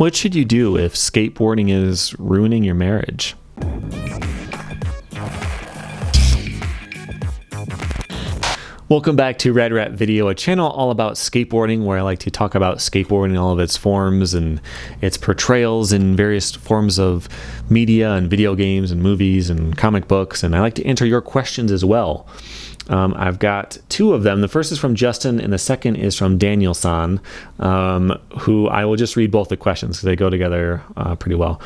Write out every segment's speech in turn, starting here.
What should you do if skateboarding is ruining your marriage? Welcome back to Rad Rat Video, a channel all about skateboarding, where I like to talk about skateboarding in all of its forms and its portrayals in various forms of media and video games and movies and comic books, and I like to answer your questions as well. I've got two of them. The first is from Justin, and the second is from Daniel-san, who I will just read both the questions because they go together pretty well.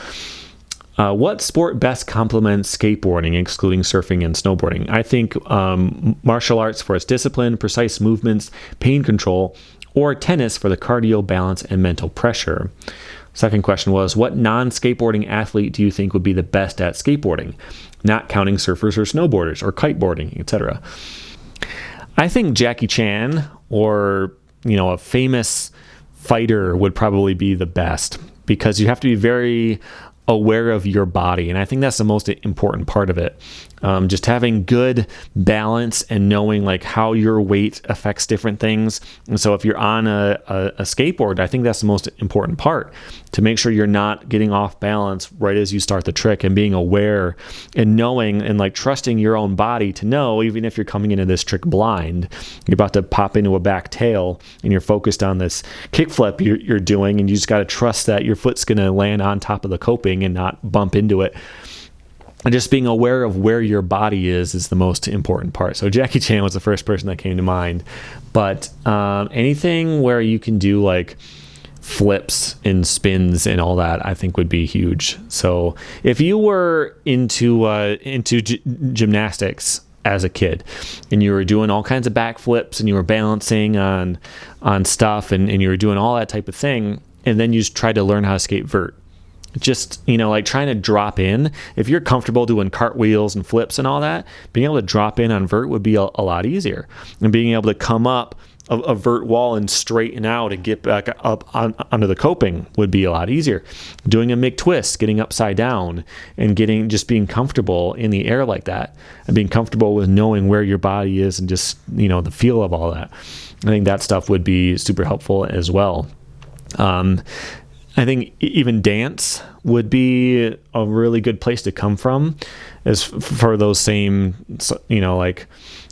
What sport best complements skateboarding, excluding surfing and snowboarding? I think martial arts for its discipline, precise movements, pain control, or tennis for the cardio, balance, and mental pressure. Second question was, what non-skateboarding athlete do you think would be the best at skateboarding, not counting surfers or snowboarders or kiteboarding, etc.? I think Jackie Chan or, a famous fighter would probably be the best, because you have to be very aware of your body, and I think that's the most important part of it. Just having good balance and knowing like how your weight affects different things. And so if you're on a skateboard, I think that's the most important part, to make sure you're not getting off balance right as you start the trick, and being aware and knowing and like trusting your own body to know, even if you're coming into this trick blind, you're about to pop into a back tail and you're focused on this kickflip you're doing, and you just got to trust that your foot's going to land on top of the coping and not bump into it. And just being aware of where your body is the most important part. So Jackie Chan was the first person that came to mind. But anything where you can do like flips and spins and all that, I think would be huge. So if you were into gymnastics as a kid, and you were doing all kinds of backflips, and you were balancing on stuff, and you were doing all that type of thing, and then you just tried to learn how to skate vert, just like trying to drop in, if you're comfortable doing cartwheels and flips and all that, being able to drop in on vert would be a lot easier, and being able to come up a vert wall and straighten out and get back up onto the coping would be a lot easier. Doing a McTwist, getting upside down, and just being comfortable in the air like that, and being comfortable with knowing where your body is, and just the feel of all that. I think that stuff would be super helpful as well. I think even dance would be a really good place to come from, as for those same, like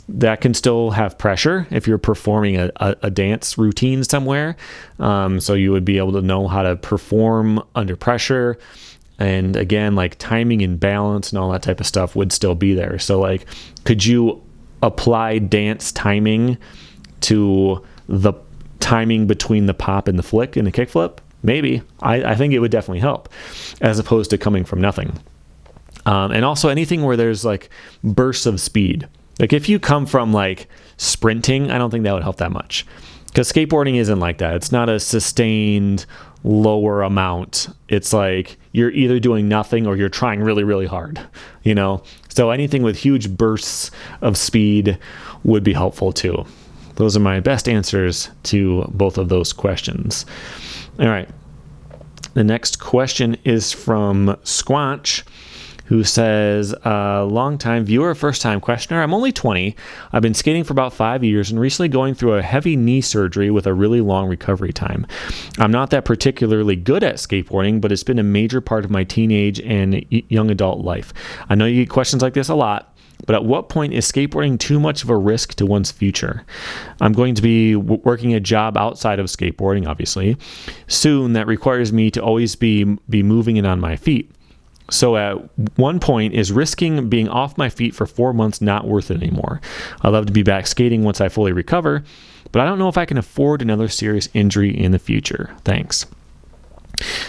that can still have pressure if you're performing a dance routine somewhere. So you would be able to know how to perform under pressure. And again, like timing and balance and all that type of stuff would still be there. So like, could you apply dance timing to the timing between the pop and the flick and the kickflip? Maybe. I think it would definitely help, as opposed to coming from nothing. And also anything where there's like bursts of speed. Like if you come from like sprinting, I don't think that would help that much, because skateboarding isn't like that. It's not a sustained lower amount. It's like you're either doing nothing or you're trying really, really hard, So anything with huge bursts of speed would be helpful too. Those are my best answers to both of those questions. All right. The next question is from Squanch, who says, long-time viewer, first-time questioner. I'm only 20. I've been skating for about 5 years and recently going through a heavy knee surgery with a really long recovery time. I'm not that particularly good at skateboarding, but it's been a major part of my teenage and young adult life. I know you get questions like this a lot, but at what point is skateboarding too much of a risk to one's future? I'm going to be working a job outside of skateboarding, obviously, soon, that requires me to always be moving and on my feet. So at one point, is risking being off my feet for 4 months not worth it anymore? I'd love to be back skating once I fully recover, but I don't know if I can afford another serious injury in the future. Thanks.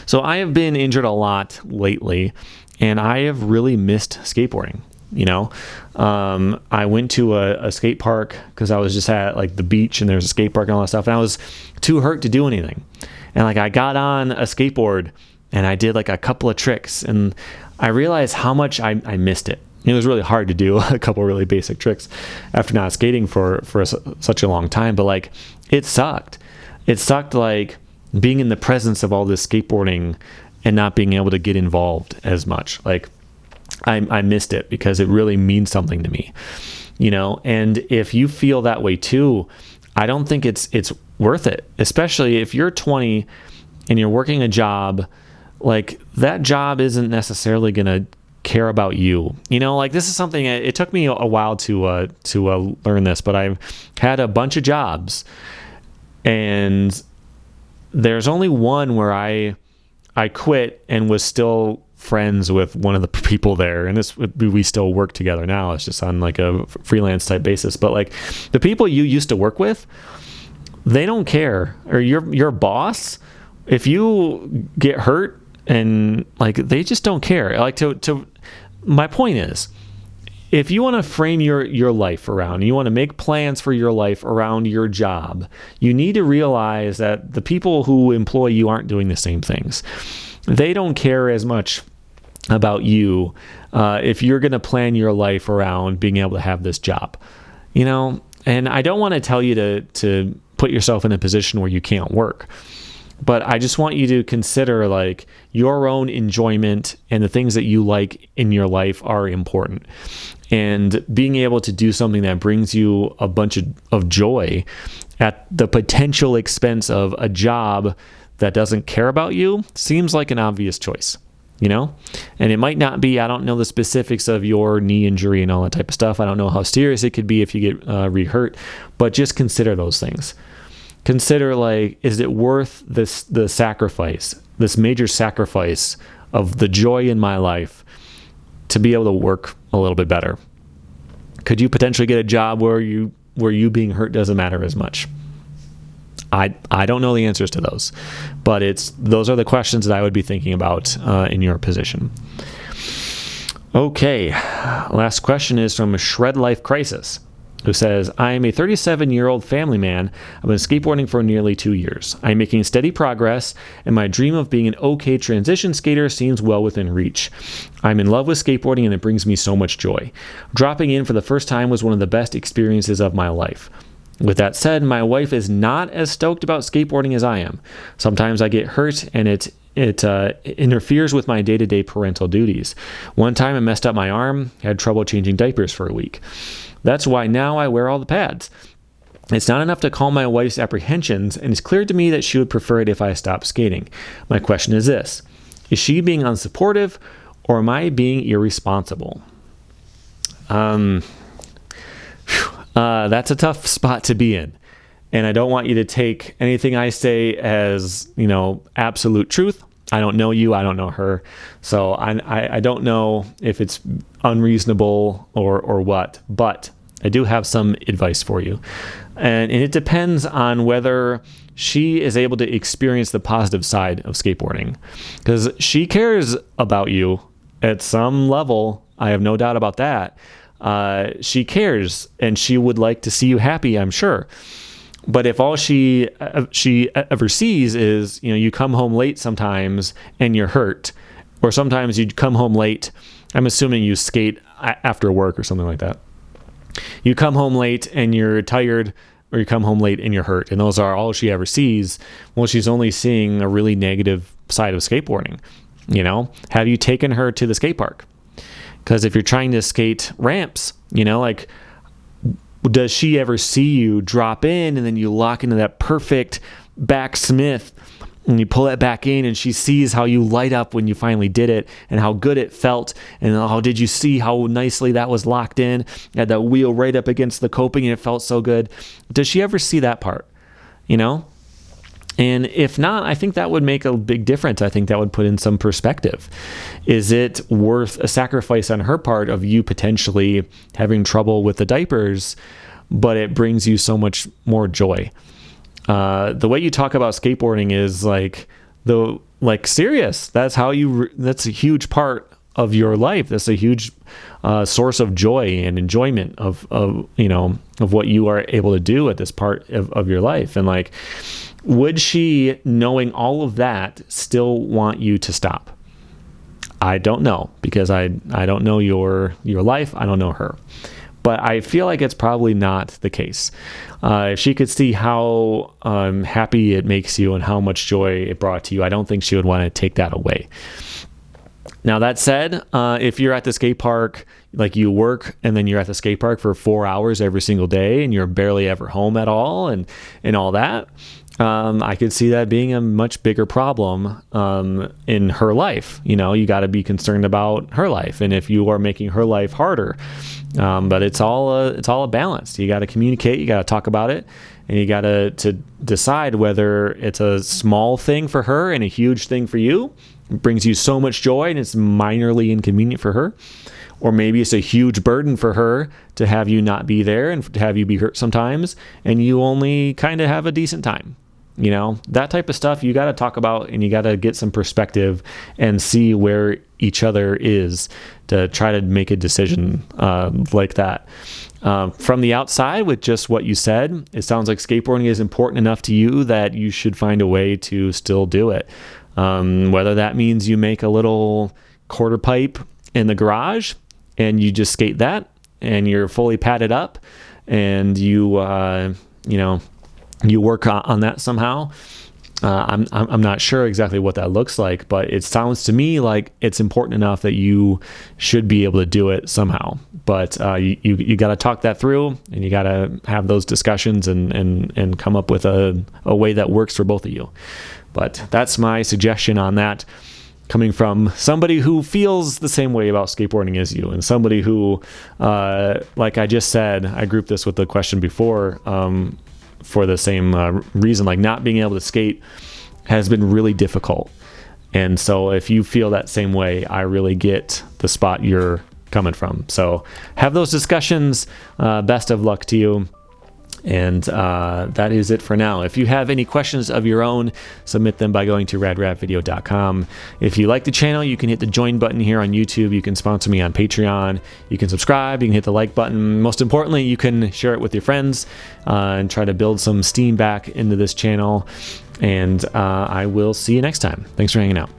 So I have been injured a lot lately, and I have really missed skateboarding. I went to a skate park because I was just at like the beach, and there's a skate park and all that stuff, and I was too hurt to do anything. And like I got on a skateboard and I did like a couple of tricks, and I realized how much I missed it. It was really hard to do a couple of really basic tricks after not skating for such a long time, but like it sucked. It sucked like being in the presence of all this skateboarding and not being able to get involved as much. Like I missed it because it really means something to me, and if you feel that way too, I don't think it's worth it, especially if you're 20 and you're working a job, like that job isn't necessarily going to care about you. Like this is something, it took me a while to learn this, but I've had a bunch of jobs, and there's only one where I quit and was still friends with one of the people there, and we still work together now. It's just on like a freelance type basis. But like the people you used to work with, they don't care. Or your boss, if you get hurt, and like they just don't care. Like my point is, if you want to frame your life around, you want to make plans for your life around your job, you need to realize that the people who employ you aren't doing the same things. They don't care as much about you if you're going to plan your life around being able to have this job. And I don't want to tell you to put yourself in a position where you can't work. But I just want you to consider like your own enjoyment and the things that you like in your life are important. And being able to do something that brings you a bunch of joy at the potential expense of a job that doesn't care about you seems like an obvious choice, And it might not be. I don't know the specifics of your knee injury and all that type of stuff. I don't know how serious it could be if you get re-hurt, but just consider those things. Consider like, is it worth the sacrifice, this major sacrifice of the joy in my life to be able to work a little bit better? Could you potentially get a job where you being hurt doesn't matter as much? I don't know the answers to those, but those are the questions that I would be thinking about in your position. Okay, last question is from Shred Life Crisis, who says, I am a 37-year-old family man. I've been skateboarding for nearly 2 years. I'm making steady progress, and my dream of being an okay transition skater seems well within reach. I'm in love with skateboarding, and it brings me so much joy. Dropping in for the first time was one of the best experiences of my life. With that said, my wife is not as stoked about skateboarding as I am. Sometimes I get hurt, and it interferes with my day-to-day parental duties. One time I messed up my arm, had trouble changing diapers for a week. That's why now I wear all the pads. It's not enough to calm my wife's apprehensions, and it's clear to me that she would prefer it if I stopped skating. My question is this: is she being unsupportive, or am I being irresponsible? That's a tough spot to be in. And I don't want you to take anything I say as, absolute truth. I don't know you. I don't know her. So I don't know if it's unreasonable or what, but I do have some advice for you. And it depends on whether she is able to experience the positive side of skateboarding, because she cares about you at some level. I have no doubt about that. She cares, and she would like to see you happy, I'm sure. But if all she ever sees is, you come home late sometimes and you're hurt, or sometimes you come home late, I'm assuming you skate after work or something like that. You come home late and you're tired, or you come home late and you're hurt, and those are all she ever sees. Well, she's only seeing a really negative side of skateboarding. Have you taken her to the skate park? Because if you're trying to skate ramps, like, does she ever see you drop in and then you lock into that perfect back Smith and you pull it back in, and she sees how you light up when you finally did it and how good it felt, and did you see how nicely that was locked in? You had that wheel right up against the coping and it felt so good. Does she ever see that part? And if not, I think that would make a big difference. I think that would put in some perspective. Is it worth a sacrifice on her part of you potentially having trouble with the diapers, but it brings you so much more joy? The way you talk about skateboarding is serious. That's how that's a huge part of your life. That's a huge source of joy and enjoyment of what you are able to do at this part of your life. And would she, knowing all of that, still want you to stop? I don't know, because I don't know your life. I don't know her. But I feel like it's probably not the case. If she could see how happy it makes you and how much joy it brought to you, I don't think she would want to take that away. Now, that said, if you're at the skate park, you work and then you're at the skate park for 4 hours every single day and you're barely ever home at all and all that, I could see that being a much bigger problem in her life. You got to be concerned about her life, and if you are making her life harder. But it's all a balance. You got to communicate. You got to talk about it, and you got to decide whether it's a small thing for her and a huge thing for you. It brings you so much joy, and it's minorly inconvenient for her. Or maybe it's a huge burden for her to have you not be there and to have you be hurt sometimes, and you only kind of have a decent time. That type of stuff you got to talk about, and you got to get some perspective and see where each other is to try to make a decision like that. From the outside, with just what you said, it sounds like skateboarding is important enough to you that you should find a way to still do it. Whether that means you make a little quarter pipe in the garage and you just skate that, and you're fully padded up, and you work on that somehow. I'm not sure exactly what that looks like, but it sounds to me like it's important enough that you should be able to do it somehow. But you got to talk that through, and you got to have those discussions and come up with a way that works for both of you. But that's my suggestion on that, coming from somebody who feels the same way about skateboarding as you, and somebody who, like I just said, I grouped this with the question before, for the same reason, like not being able to skate has been really difficult. And so if you feel that same way, I really get the spot you're coming from. So have those discussions. Best of luck to you. And that is it for now. If you have any questions of your own, submit them by going to radrapvideo.com. If you like the channel, you can hit the join button here on YouTube. You can sponsor me on Patreon. You can subscribe. You can hit the like button. Most importantly, you can share it with your friends and try to build some steam back into this channel. And I will see you next time. Thanks for hanging out.